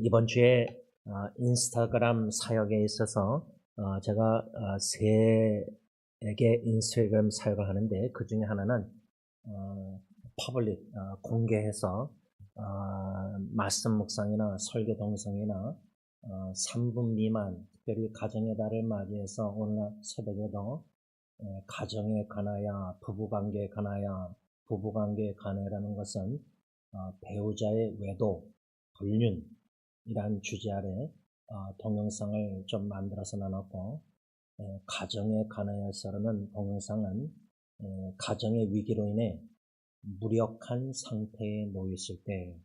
이번 주에 인스타그램 사역에 있어서 제가 세 개 인스타그램 사역을 하는데 그 중에 하나는 퍼블릭 공개해서 말씀 묵상이나 설교 동성이나 3분 미만 특별히 가정의 달을 맞이해서 오늘 새벽에도 가정에 관하여 부부관계에 관하여 부부관계에 관하여라는 것은 배우자의 외도, 불륜이라는 주제 아래 동영상을 좀 만들어서 나눴고 가정에 관하여서는 동영상은 가정의 위기로 인해 무력한 상태에 놓였을 때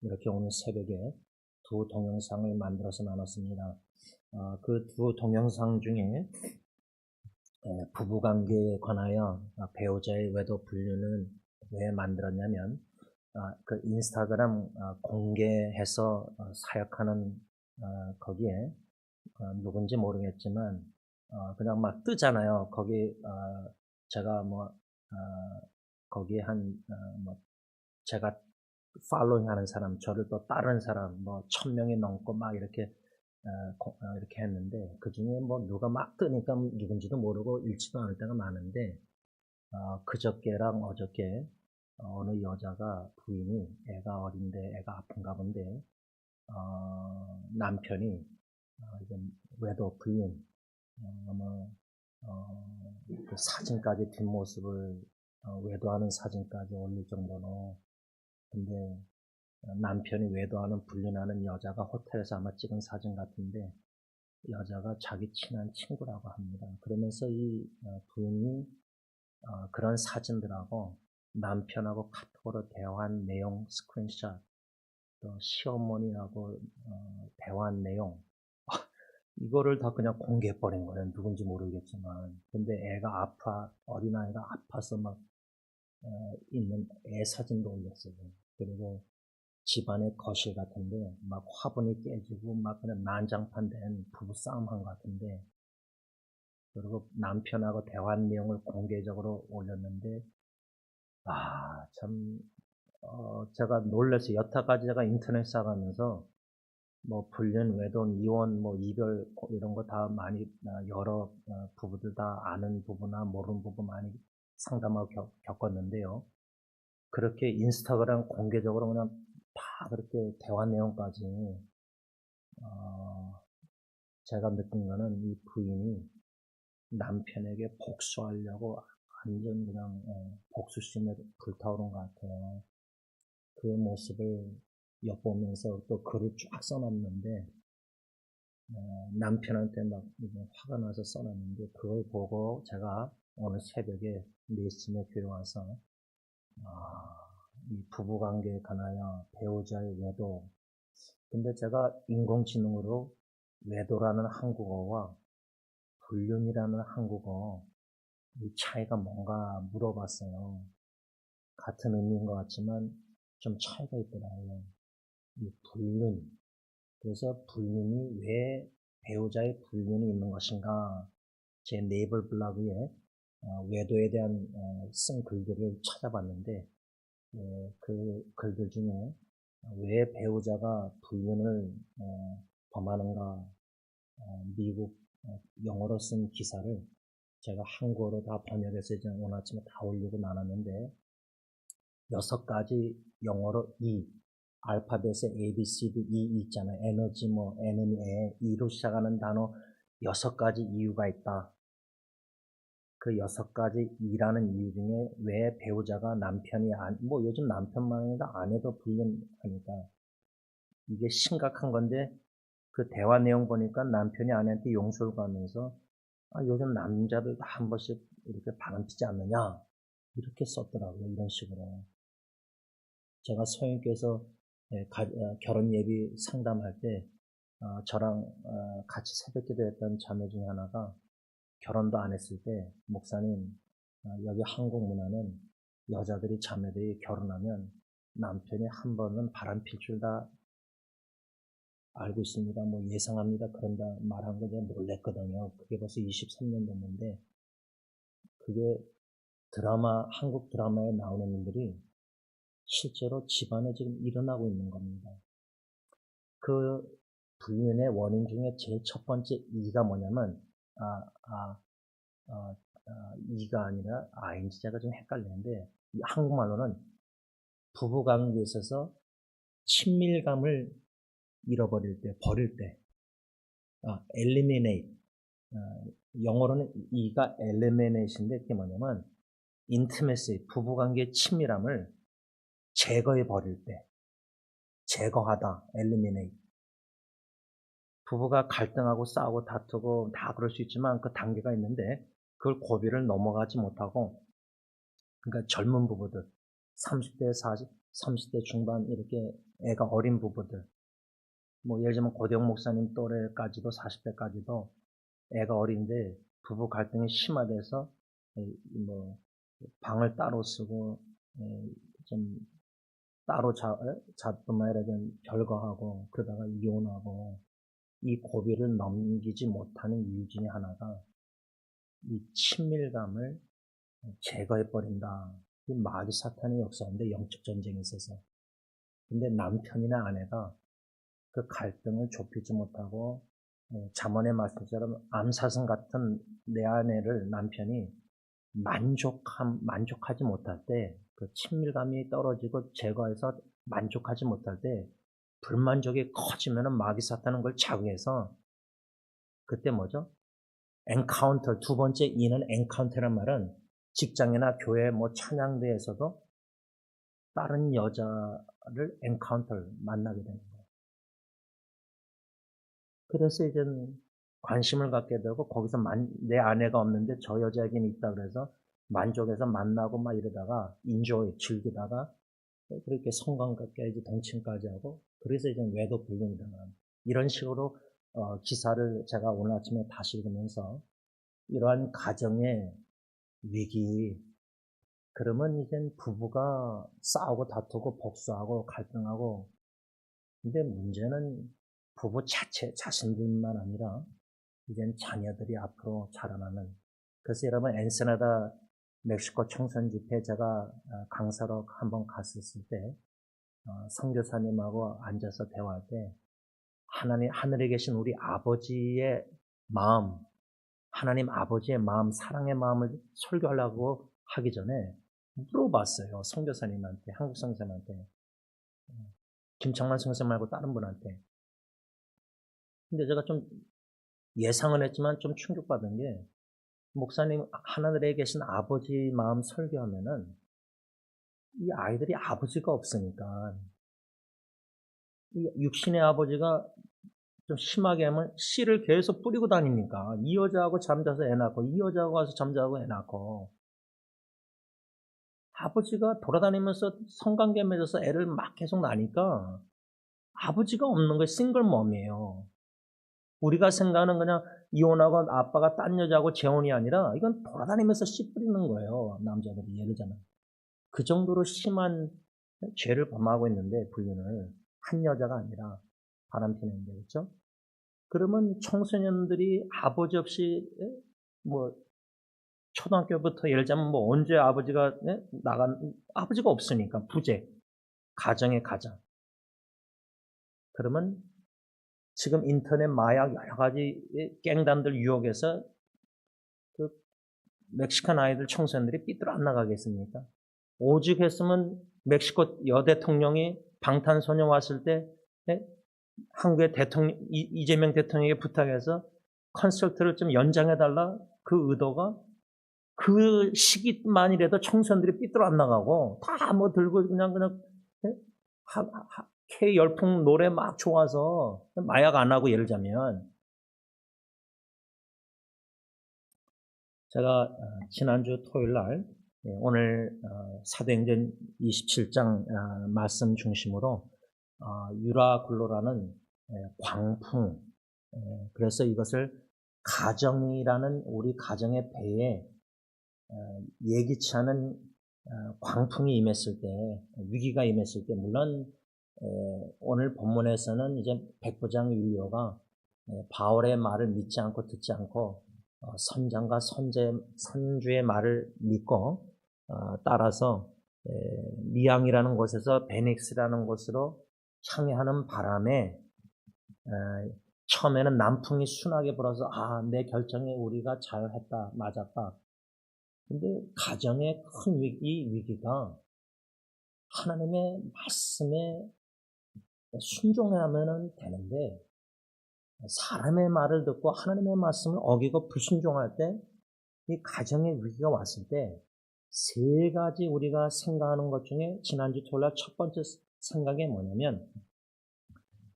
이렇게 오늘 새벽에 두 동영상을 만들어서 나눴습니다. 그 두 동영상 중에 부부관계에 관하여 배우자의 외도 불륜은 왜 만들었냐면 그 인스타그램 공개해서 사역하는 거기에 누군지 모르겠지만 그냥 막 뜨잖아요. 거기 제가 거기에 뭐 제가 팔로잉하는 사람, 저를 또 따르는 사람 1000명이 넘고 막 이렇게 이렇게 했는데 그 중에 누가 막 뜨니까 누군지도 모르고 읽지도 않을 때가 많은데 그저께랑 어저께 어느 여자가 부인이 애가 어린데 애가 아픈가 본데 남편이 이건 외도 불륜 그 사진까지 뒷모습을 외도하는 사진까지 올릴 정도로 근데 남편이 외도하는 불륜하는 여자가 호텔에서 아마 찍은 사진 같은데 여자가 자기 친한 친구라고 합니다. 그러면서 이 부인이 그런 사진들하고 남편하고 카톡으로 대화한 내용 스크린샷 또 시어머니하고 대화한 내용 이거를 다 그냥 공개해버린 거예요. 누군지 모르겠지만 근데 애가 어린아이가 아파서 막 있는 애 사진도 올렸어요. 그리고 집안의 거실 같은데 막 화분이 깨지고 막 그냥 난장판 된 부부싸움 한 것 같은데 그리고 남편하고 대화한 내용을 공개적으로 올렸는데 참 제가 놀라서 여태까지 제가 인터넷 사가면서 불륜, 외돈, 이혼, 이별 이런 거 다 많이 여러 부부들 다 아는 부부나 모르는 부부 많이 상담하고 겪었는데요. 그렇게 인스타그램 공개적으로 그냥 다 그렇게 대화 내용까지 제가 느낀 거는 이 부인이 남편에게 복수하려고 완전 그냥 복수심에 불타오른 것 같아요. 그 모습을 엿보면서 또 글을 쫙 써놨는데 남편한테 막 화가 나서 써놨는데 그걸 보고 제가 오늘 새벽에 4시쯤에 교회 와서 이 부부관계에 관하여 배우자의 외도 근데 제가 인공지능으로 외도라는 한국어와 불륜이라는 한국어 이 차이가 뭔가 물어봤어요. 같은 의미인 것 같지만 좀 차이가 있더라고요. 이 불륜 그래서 불륜이 왜 배우자의 불륜이 있는 것인가 제 네이버 블로그에 외도에 대한 쓴 글들을 찾아봤는데 그 글들 중에 왜 배우자가 불륜을 범하는가 미국 영어로 쓴 기사를 제가 한국어로 다 번역해서 이제 오늘 아침에 다 올리고 나눴는데 6가지 영어로 알파벳에 A, B, C, D, E 있잖아요. 에너지, N은 E로 시작하는 단어 6가지 이유가 있다. 그 6가지 E라는 이유 중에 왜 배우자가 남편이 요즘 남편만 아니라 아내도 불륜하니까 이게 심각한 건데 그 대화 내용 보니까 남편이 아내한테 용서를 구하면서 요즘 남자들 한 번씩 이렇게 바람피지 않느냐 이렇게 썼더라고요. 이런 식으로 제가 성인께서 결혼 예비 상담할 때 저랑 같이 새벽기도 했던 자매 중에 하나가 결혼도 안 했을 때 목사님 여기 한국 문화는 여자들이 자매들이 결혼하면 남편이 한 번은 바람필 줄 다 알고 있습니다. 예상합니다. 그런다 말한 거 제가 놀랬거든요. 그게 벌써 23년 됐는데 그게 한국 드라마에 나오는 일들이 실제로 집안에 지금 일어나고 있는 겁니다. 그 불륜의 원인 중에 제일 첫 번째 이가 뭐냐면, 이가 아니라 ing자가 좀 헷갈리는데, 한국말로는 부부관계에 있어서 친밀감을 잃어버릴 때, 버릴 때, eliminate. 영어로는 이가 eliminate인데, 그게 뭐냐면, intimacy, 부부관계의 친밀함을 제거해 버릴 때, 제거하다, eliminate. 부부가 갈등하고 싸우고 다투고 다 그럴 수 있지만 그 단계가 있는데 그걸 고비를 넘어가지 못하고, 그러니까 젊은 부부들, 30대, 40, 30대 중반 이렇게 애가 어린 부부들, 뭐 예를 들면 고대영 목사님 또래까지도 40대까지도 애가 어린데 부부 갈등이 심화돼서 뭐 방을 따로 쓰고 좀 따로 잡뿐만 아니라 좀 별거하고 그러다가 이혼하고, 이 고비를 넘기지 못하는 이유 중에 하나가 이 친밀감을 제거해버린다. 이 마귀 사탄의 역사인데, 영적 전쟁에 있어서. 근데 남편이나 아내가 그 갈등을 좁히지 못하고, 잠언의 말씀처럼 암사슴 같은 내 아내를 남편이 만족하지 못할 때, 그 친밀감이 떨어지고 제거해서 만족하지 못할 때, 불만족이 커지면은 마귀 사탄은 걸 자극해서, 그때 뭐죠? 엔카운터, 두 번째 이는 엔카운터란 말은 직장이나 교회 뭐 찬양대에서도 다른 여자를 엔카운터를 만나게 되는 거예요. 그래서 이제 관심을 갖게 되고, 거기서 내 아내가 없는데 저 여자에게는 있다 그래서 만족해서 만나고 막 이러다가 인조이 즐기다가 그렇게 성관계까지 동침까지 하고, 그래서 이제 외도 불륜이 일어나는 이런 식으로 기사를 제가 오늘 아침에 다시 읽으면서 이러한 가정의 위기, 그러면 이젠 부부가 싸우고 다투고 복수하고 갈등하고, 근데 문제는 부부 자신들만 아니라 이젠 자녀들이 앞으로 자라나는. 그래서 여러분, 엔세나다 멕시코 청소년 집회 제가 강사로 한번 갔었을 때 선교사님하고 앉아서 대화할 때 하늘에 계신 우리 아버지의 마음, 하나님 아버지의 마음, 사랑의 마음을 설교하려고 하기 전에 물어봤어요. 선교사님한테, 한국 선교사님한테, 김창만 선생 말고 다른 분한테. 근데 제가 좀 예상은 했지만 좀 충격받은 게, 목사님 하늘에 계신 아버지 마음 설교하면은 이 아이들이 아버지가 없으니까, 이 육신의 아버지가 좀 심하게 하면 씨를 계속 뿌리고 다니니까, 이 여자하고 잠자서 애 낳고 이 여자하고 와서 잠자고 애 낳고, 아버지가 돌아다니면서 성관계 맺어서 애를 막 계속 낳으니까 아버지가 없는 거예요. 싱글mom이에요. 우리가 생각하는 그냥 이혼하고 아빠가 딴 여자하고 재혼이 아니라 이건 돌아다니면서 씨 뿌리는 거예요. 남자들이 예를 들자면. 그 정도로 심한 죄를 범하고 있는데, 불륜을 한 여자가 아니라 바람피는데, 그렇죠? 그러면 청소년들이 아버지 없이 뭐 초등학교부터 예를 들자면 뭐 언제 아버지가 아버지가 없으니까 부재, 가정의 가장. 그러면 지금 인터넷 마약 여러 가지 갱단들 유혹해서 그 멕시칸 아이들 청소년들이 삐뚤어 안 나가겠습니까? 오직 했으면 멕시코 여대통령이 방탄소년 왔을 때 한국의 대통령, 이재명 대통령에게 부탁해서 컨설트를 좀 연장해달라. 그 의도가 그 시기만이라도 청소년들이 삐뚤어 안 나가고 다 뭐 들고 그냥 K 열풍 노래 막 좋아서 마약 안 하고, 예를 들자면 제가 지난주 토요일 날 오늘 사도행전 27장 말씀 중심으로 유라굴로라는 광풍, 그래서 이것을 가정이라는 우리 가정의 배에 예기치 않은 광풍이 임했을 때, 위기가 임했을 때, 물론 오늘 본문에서는 이제 백부장 율리오가 바울의 말을 믿지 않고 듣지 않고 선장과 선주의 말을 믿고 따라서 미양이라는 곳에서 베닉스라는 곳으로 향해하는 바람에 처음에는 남풍이 순하게 불어서 내 결정에 우리가 잘했다, 맞았다. 근데 가정의 큰 위기가 하나님의 말씀에 순종하면 되는데 사람의 말을 듣고 하나님의 말씀을 어기고 불순종할 때 이 가정의 위기가 왔을 때 세 가지 우리가 생각하는 것 중에 지난주 토요일 첫 번째 생각이 뭐냐면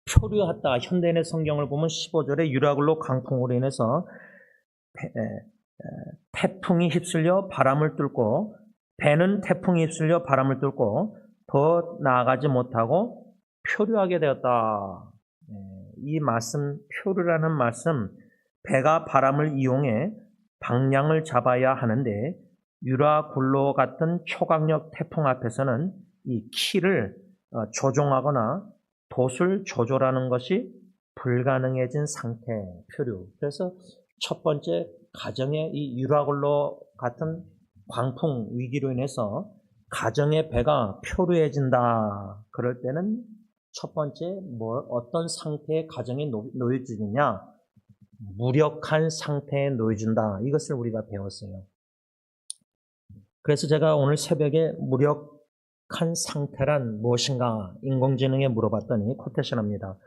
표류하다. 현대인의 성경을 보면 15절에 유라굴로 강풍으로 인해서 태풍이 휩쓸려 바람을 뚫고 배는 태풍이 휩쓸려 바람을 뚫고 더 나아가지 못하고 표류하게 되었다. 이 말씀, 표류라는 말씀, 배가 바람을 이용해 방향을 잡아야 하는데 유라굴로 같은 초강력 태풍 앞에서는 이 키를 조종하거나 돛을 조절하는 것이 불가능해진 상태, 표류. 그래서 첫 번째 가정의 이 유라굴로 같은 광풍 위기로 인해서 가정의 배가 표류해진다. 그럴 때는 첫 번째 어떤 상태의 가정이 놓여지느냐? 무력한 상태에 놓여진다. 이것을 우리가 배웠어요. 그래서 제가 오늘 새벽에 무력한 상태란 무엇인가 인공지능에 물어봤더니 코테션합니다.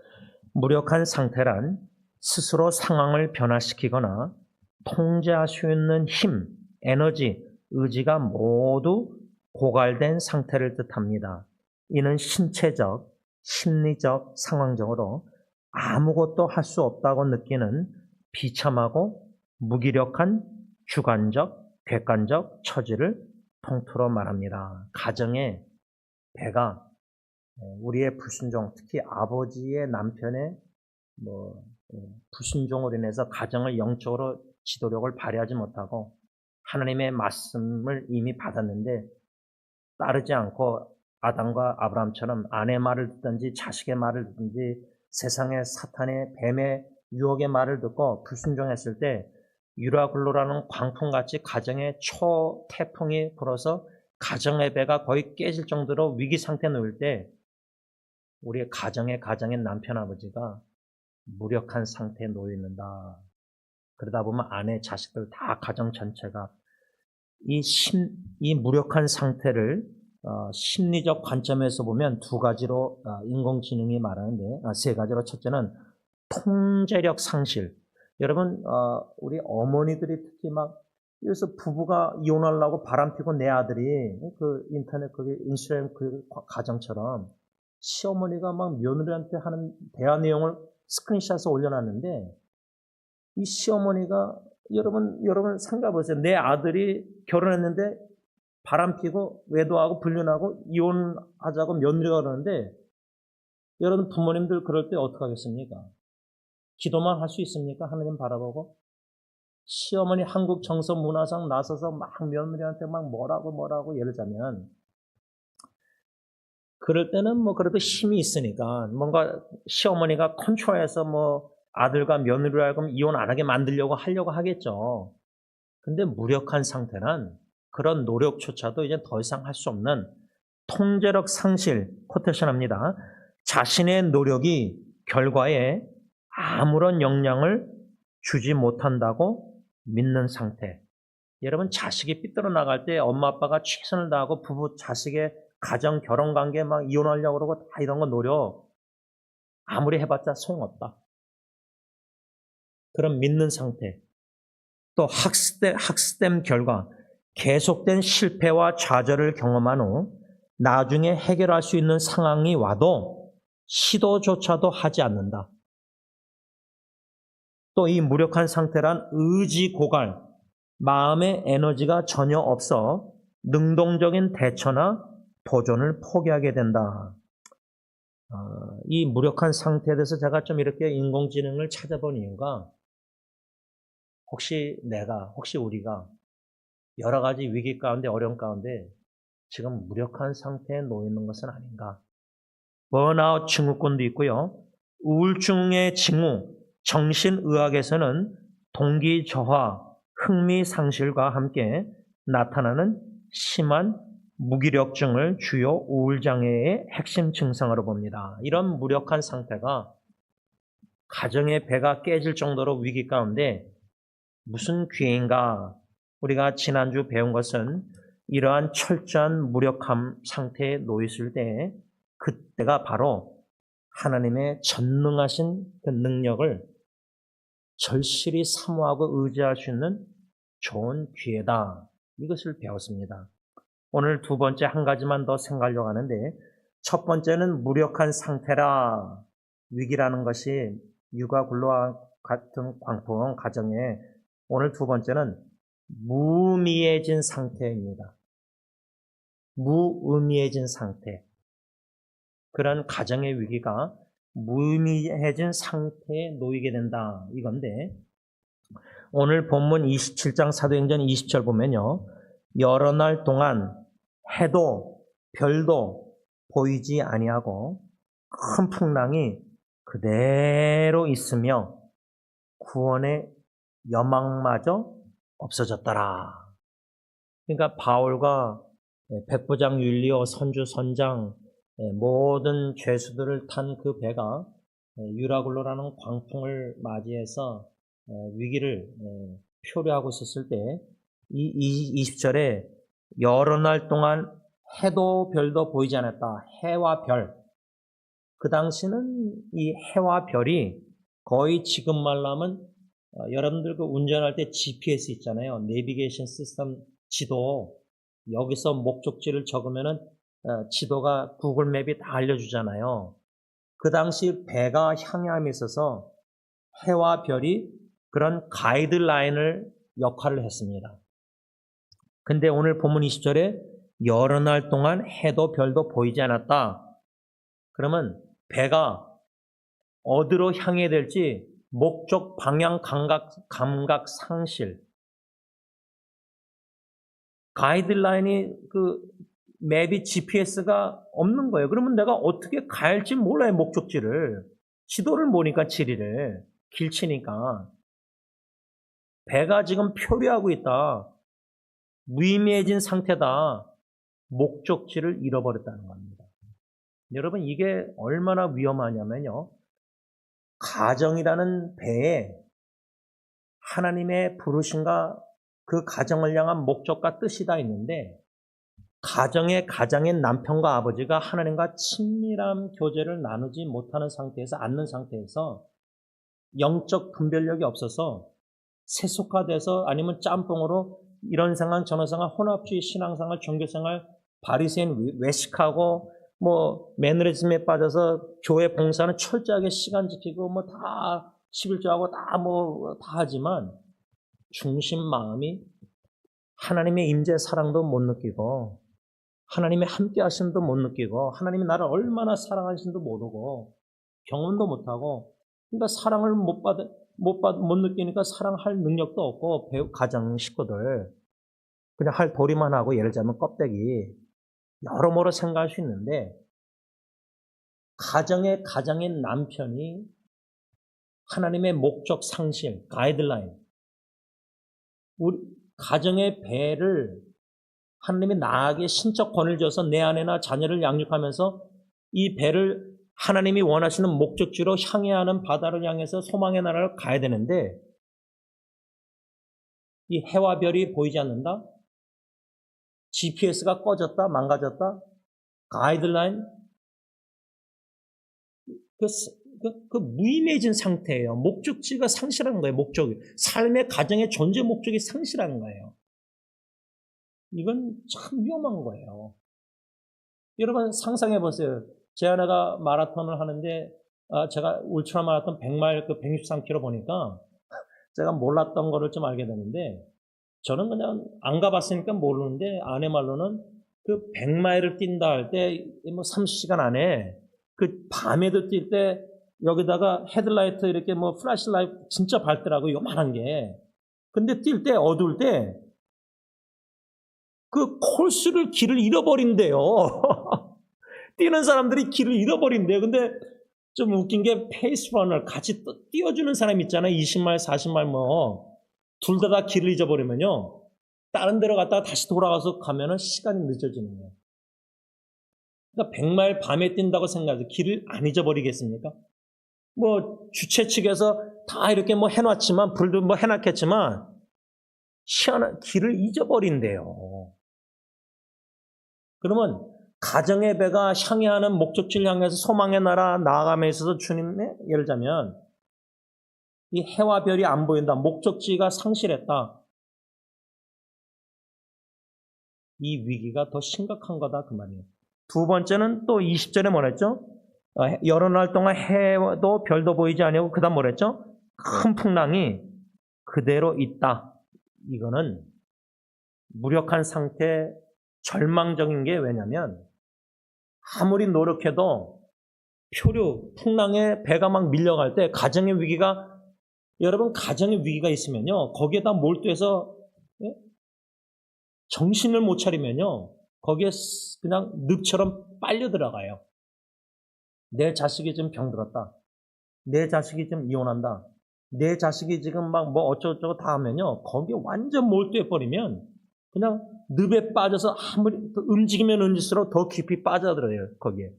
무력한 상태란 스스로 상황을 변화시키거나 통제할 수 있는 힘, 에너지, 의지가 모두 고갈된 상태를 뜻합니다. 이는 신체적, 심리적, 상황적으로 아무것도 할 수 없다고 느끼는 비참하고 무기력한 주관적, 객관적 처지를 통틀어 말합니다. 가정의 배가 우리의 불순종, 특히 아버지의 남편의 불순종으로 인해서 가정을 영적으로 지도력을 발휘하지 못하고 하나님의 말씀을 이미 받았는데 따르지 않고 아담과 아브라함처럼 아내 말을 듣든지 자식의 말을 듣든지 세상의 사탄의 뱀의 유혹의 말을 듣고 불순종했을 때 유라굴로라는 광풍같이 가정에 초태풍이 불어서 가정의 배가 거의 깨질 정도로 위기 상태에 놓일 때 우리의 가정의 남편 아버지가 무력한 상태에 놓여 있는다. 그러다 보면 아내, 자식들 다 가정 전체가 이 무력한 상태를 심리적 관점에서 보면 두 가지로 인공지능이 말하는데 세 가지로 첫째는 통제력 상실. 여러분 우리 어머니들이 특히 막 그래서 부부가 이혼하려고 바람피고 내 아들이 그 인터넷 거기 인스타그램 그 가정처럼 시어머니가 막 며느리한테 하는 대화 내용을 스크린샷을 올려놨는데 이 시어머니가 여러분 생각해 보세요. 내 아들이 결혼했는데 바람피고 외도하고 불륜하고 이혼하자고 며느리가 그러는데 여러분 부모님들 그럴 때 어떻게 하겠습니까? 기도만 할 수 있습니까? 하나님 바라보고 시어머니 한국 정서 문화상 나서서 막 며느리한테 막 뭐라고 예를 들자면 그럴 때는 그래도 힘이 있으니까 뭔가 시어머니가 컨트롤해서 아들과 며느리를 하여금 이혼 안 하게 만들려고 하겠죠. 근데 무력한 상태는 그런 노력조차도 이제 더 이상 할 수 없는 통제력 상실, 코테션합니다. 자신의 노력이 결과에 아무런 영향을 주지 못한다고 믿는 상태. 여러분 자식이 삐뚤어 나갈 때 엄마 아빠가 최선을 다하고 부부 자식의 가정 결혼관계 막 이혼하려고 그러고 다 이런 거 노력 아무리 해봤자 소용없다. 그런 믿는 상태. 또 학습된 결과 계속된 실패와 좌절을 경험한 후 나중에 해결할 수 있는 상황이 와도 시도조차도 하지 않는다. 또 이 무력한 상태란 의지 고갈, 마음의 에너지가 전혀 없어 능동적인 대처나 도전을 포기하게 된다. 이 무력한 상태에 대해서 제가 좀 이렇게 인공지능을 찾아본 이유가 혹시 우리가 여러 가지 위기 가운데 어려움 가운데 지금 무력한 상태에 놓여 있는 것은 아닌가. 번아웃 증후군도 있고요. 우울증의 징후, 정신의학에서는 동기 저하, 흥미 상실과 함께 나타나는 심한 무기력증을 주요 우울장애의 핵심 증상으로 봅니다. 이런 무력한 상태가 가정의 배가 깨질 정도로 위기 가운데 무슨 기회인가? 우리가 지난주 배운 것은 이러한 철저한 무력함 상태에 놓였을 때 그때가 바로 하나님의 전능하신 그 능력을 절실히 사모하고 의지할 수 있는 좋은 기회다. 이것을 배웠습니다. 오늘 두 번째 한 가지만 더 생각하려고 하는데 첫 번째는 무력한 상태라. 위기라는 것이 육아 굴러와 같은 광풍 가정에 오늘 두 번째는 무의미해진 상태입니다. 무의미해진 상태. 그런 가정의 위기가 무의미해진 상태에 놓이게 된다. 이건데 오늘 본문 27장 사도행전 20절 보면요. 여러 날 동안 해도 별도 보이지 아니하고 큰 풍랑이 그대로 있으며 구원의 여망마저 없어졌더라. 그러니까 바울과 백부장 율리오 선주 선장 모든 죄수들을 탄 그 배가 유라굴로라는 광풍을 맞이해서 위기를 표류하고 있었을 때 이 20절에 여러 날 동안 해도 별도 보이지 않았다. 해와 별. 그 당시는 이 해와 별이 거의 지금 말로 하면 여러분들 그 운전할 때 GPS 있잖아요. 내비게이션 시스템 지도. 여기서 목적지를 적으면은 지도가 구글 맵이 다 알려주잖아요. 그 당시 배가 향함에 있어서 해와 별이 그런 가이드라인을 역할을 했습니다. 근데 오늘 본문 20절에 여러 날 동안 해도 별도 보이지 않았다. 그러면 배가 어디로 향해야 될지 목적, 방향, 감각 상실. 가이드라인이 그 맵이 GPS가 없는 거예요. 그러면 내가 어떻게 가야 할지 몰라요, 목적지를. 지도를 모르니까 지리를. 길치니까. 배가 지금 표류하고 있다. 무의미해진 상태다. 목적지를 잃어버렸다는 겁니다. 여러분 이게 얼마나 위험하냐면요. 가정이라는 배에 하나님의 부르심과 그 가정을 향한 목적과 뜻이 다 있는데 가장의 남편과 아버지가 하나님과 친밀한 교제를 나누지 못하는 상태에서 앉는 상태에서 영적 분별력이 없어서 세속화돼서 아니면 짬뽕으로 이런 생활 저런 생활 혼합주의 신앙생활 종교생활 바리새인 외식하고 뭐 매너리즘에 빠져서 교회 봉사는 철저하게 시간 지키고 뭐 다 11조하고 다 하지만 중심 마음이 하나님의 임재 사랑도 못 느끼고 하나님의 함께 하심도 못 느끼고 하나님이 나를 얼마나 사랑하신지도 모르고 경험도 못하고 그러니까 사랑을 못 느끼니까 사랑할 능력도 없고 가정 식구들 그냥 할 도리만 하고 예를 들자면 껍데기 여러모로 생각할 수 있는데 가정의 남편이 하나님의 목적 상실, 가이드라인 우리 가정의 배를 하나님이 나에게 신적 권을 줘서 내 아내나 자녀를 양육하면서 이 배를 하나님이 원하시는 목적지로 향해야 하는 바다를 향해서 소망의 나라를 가야 되는데 이 해와 별이 보이지 않는다? GPS가 꺼졌다? 망가졌다? 가이드라인? 그 무의미해진 상태예요. 목적지가 상실한 거예요. 목적이. 삶의 가정의 존재 목적이 상실한 거예요. 이건 참 위험한 거예요. 여러분 상상해 보세요. 제 아내가 마라톤을 하는데 제가 울트라 마라톤 100마일 그 163km 보니까 제가 몰랐던 거를 좀 알게 되는데 저는 그냥 안 가봤으니까 모르는데 아내 말로는 그 100마일을 뛴다 할 때 뭐 30시간 안에 그 밤에도 뛸 때 여기다가 헤드라이트 이렇게 뭐 플래시라이트 진짜 밝더라고요. 요만한 게. 근데 뛸 때 어두울 때 그 코스를 길을 잃어버린대요. 뛰는 사람들이 길을 잃어버린대요. 근데 좀 웃긴 게 페이스러너 같이 뛰어주는 사람 있잖아요. 20마일, 40마일 뭐. 둘 다 길을 잊어버리면요. 다른 데로 갔다가 다시 돌아가서 가면은 시간이 늦어지는 거예요. 그러니까 100마일 밤에 뛴다고 생각해서 길을 안 잊어버리겠습니까? 뭐 주최 측에서 다 이렇게 뭐 해놨지만, 불도 뭐 해놨겠지만 희한한 길을 잊어버린대요. 그러면 가정의 배가 향해하는 목적지를 향해서 소망의 나라 나아감에 있어서 주님의, 예를 들자면 이 해와 별이 안 보인다, 목적지가 상실했다, 이 위기가 더 심각한 거다 그 말이에요. 두 번째는 또 20절에 뭐랬죠? 여러 날 동안 해도 별도 보이지 아니하고 그 다음 뭐랬죠? 큰 풍랑이 그대로 있다. 이거는 무력한 상태, 절망적인 게 왜냐면 아무리 노력해도 표류, 풍랑에 배가 막 밀려갈 때 가정의 위기가, 여러분 가정의 위기가 있으면요, 거기에다 몰두해서 정신을 못 차리면요, 거기에 그냥 늪처럼 빨려 들어가요. 내 자식이 지금 병들었다, 내 자식이 지금 이혼한다, 내 자식이 지금 막 뭐 어쩌고저쩌고 다 하면요, 거기에 완전 몰두해 버리면 그냥 늪에 빠져서 아무리 움직이면 움직일수록 더 깊이 빠져들어요, 거기에.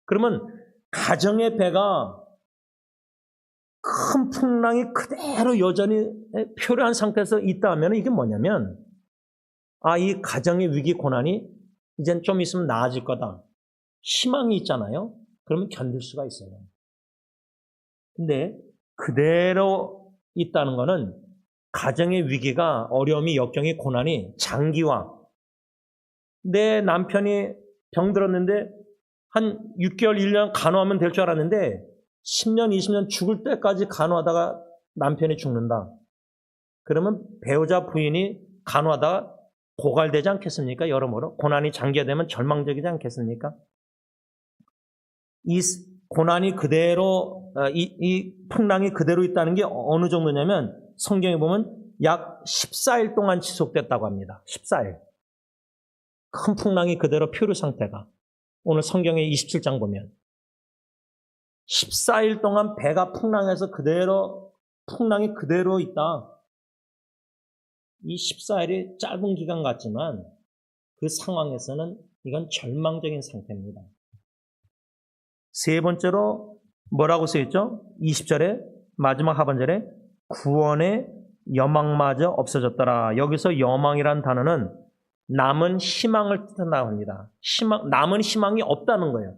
그러면 가정의 배가 큰 풍랑이 그대로 여전히 표류한 상태에서 있다 하면 이게 뭐냐면, 이 가정의 위기 고난이 이젠 좀 있으면 나아질 거다, 희망이 있잖아요. 그러면 견딜 수가 있어요. 근데 그대로 있다는 거는 가정의 위기가, 어려움이, 역경이, 고난이 장기화. 내 남편이 병들었는데 한 6개월, 1년 간호하면 될 줄 알았는데 10년, 20년 죽을 때까지 간호하다가 남편이 죽는다. 그러면 배우자 부인이 간호하다가 고갈되지 않겠습니까? 여러모로 고난이 장기화되면 절망적이지 않겠습니까? 이 고난이 그대로, 이 풍랑이 그대로 있다는 게 어느 정도냐면 성경에 보면 약 14일 동안 지속됐다고 합니다. 14일. 큰 풍랑이 그대로 표류 상태가. 오늘 성경의 27장 보면 14일 동안 배가 풍랑해서 풍랑이 그대로 있다. 이 14일이 짧은 기간 같지만 그 상황에서는 이건 절망적인 상태입니다. 세 번째로 뭐라고 쓰여있죠? 20절에 마지막 하반절에 구원의 여망마저 없어졌더라. 여기서 여망이란 단어는 남은 희망을 뜻한다고 합니다. 남은 희망이 없다는 거예요.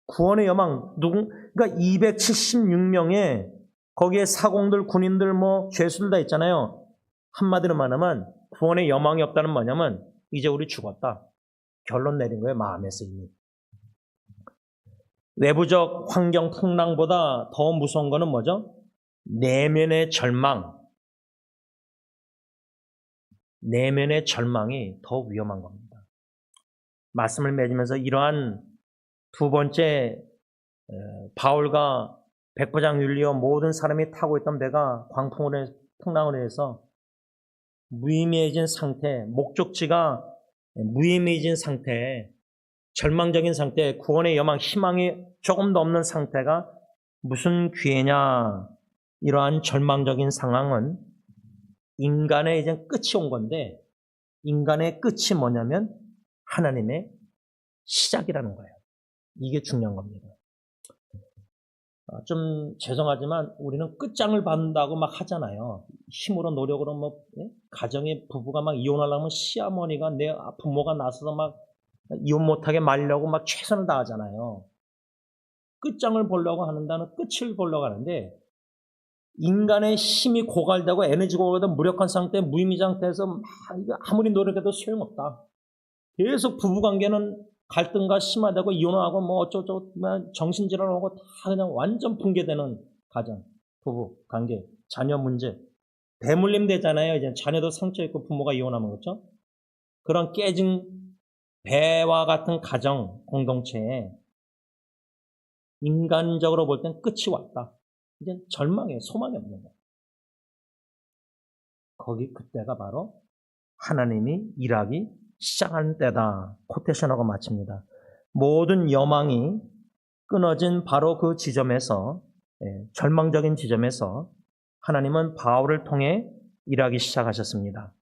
구원의 여망, 그러니까 276명의 거기에 사공들, 군인들, 뭐 죄수들 다 있잖아요. 한마디로 말하면 구원의 여망이 없다는 뭐냐면 이제 우리 죽었다, 결론 내린 거예요, 마음에서 이미. 외부적 환경 풍랑보다 더 무서운 거는 뭐죠? 내면의 절망. 내면의 절망이 더 위험한 겁니다. 말씀을 맺으면서 이러한 두 번째, 바울과 백부장 율리오 모든 사람이 타고 있던 배가 풍랑으로 인해서 무의미해진 상태, 목적지가 무의미해진 상태에, 절망적인 상태, 구원의 여망, 희망이 조금도 없는 상태가 무슨 기회냐. 이러한 절망적인 상황은 인간의 이제 끝이 온 건데, 인간의 끝이 뭐냐면 하나님의 시작이라는 거예요. 이게 중요한 겁니다. 좀 죄송하지만 우리는 끝장을 받는다고 막 하잖아요. 힘으로 노력으로 뭐 가정의 부부가 막 이혼하려면 시어머니가 내 부모가 나서서 막 이혼 못하게 말려고 막 최선을 다하잖아요. 끝장을 보려고 하는다는, 끝을 보려고 하는데 인간의 힘이 고갈되고 에너지가 고갈되고 무력한 상태, 무의미 상태에서 아무리 노력해도 소용없다. 계속 부부관계는 갈등과 심화되고 이혼하고 뭐 어쩌고저쩌고 정신질환하고 다 그냥 완전 붕괴되는 가정, 부부 관계, 자녀 문제, 대물림 되잖아요. 이제 자녀도 상처 있고 부모가 이혼하면, 그렇죠? 그런 깨진 배와 같은 가정 공동체에 인간적으로 볼 땐 끝이 왔다. 이제 절망에 소망이 없는 거예요. 그때가 바로 하나님이 일하기 시작하는 때다. 코테이션하고 마칩니다. 모든 여망이 끊어진 바로 그 지점에서, 절망적인 지점에서 하나님은 바울을 통해 일하기 시작하셨습니다.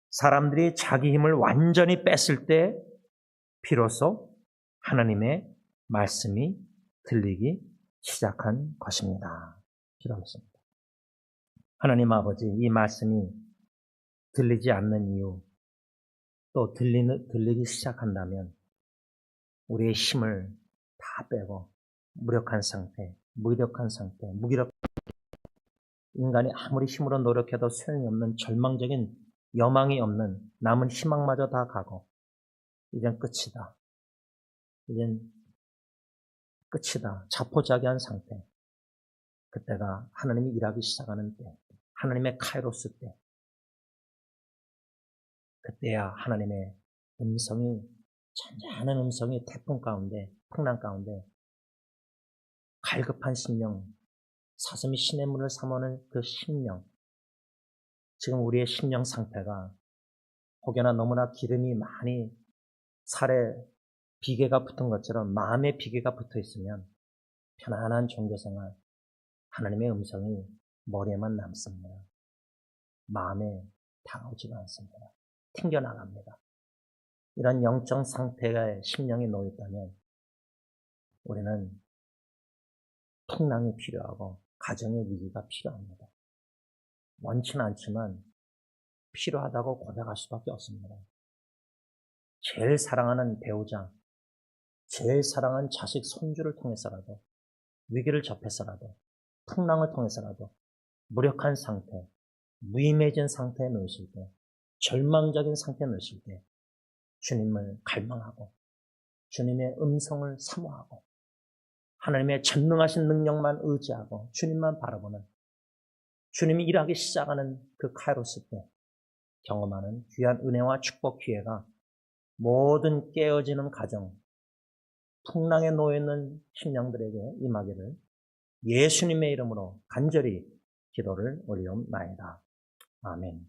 사람들이 자기 힘을 완전히 뺐을 때 비로소 하나님의 말씀이 들리기 시작한 것입니다. 기도하겠습니다. 하나님 아버지, 이 말씀이 들리지 않는 이유, 또 들리기 시작한다면 우리의 힘을 다 빼고 무력한 상태, 무기력, 인간이 아무리 힘으로 노력해도 소용이 없는 절망적인 여망이 없는 남은 희망마저 다 가고 이젠 끝이다. 이젠 끝이다. 자포자기한 상태. 그때가 하나님이 일하기 시작하는 때, 하나님의 카이로스 때, 그때야 하나님의 음성이, 잔잔한 음성이 태풍 가운데, 풍랑 가운데 갈급한 심령, 사슴이 신의 문을 삼아오는 그 심령, 지금 우리의 심령 상태가 혹여나 너무나 기름이 많이 살에 비계가 붙은 것처럼 마음에 비계가 붙어 있으면 편안한 종교생활, 하나님의 음성이 머리에만 남습니다. 마음에 다가오지가 않습니다. 튕겨나갑니다. 이런 영적 상태의 심령이 놓였다면 우리는 풍랑이 필요하고 가정의 위기가 필요합니다. 원치는 않지만 필요하다고 고백할 수밖에 없습니다. 제일 사랑하는 배우자, 제일 사랑하는 자식, 손주를 통해서라도, 위기를 접해서라도, 풍랑을 통해서라도 무력한 상태, 무의미해진 상태에 놓이실 때, 절망적인 상태에 놓이실 때 주님을 갈망하고 주님의 음성을 사모하고 하나님의 전능하신 능력만 의지하고 주님만 바라보는, 주님이 일하기 시작하는 그 카이로스 때 경험하는 귀한 은혜와 축복 기회가 모든 깨어지는 가정, 풍랑에 놓여있는 심령들에게 임하기를 예수님의 이름으로 간절히 기도를 올리옵나이다. 아멘.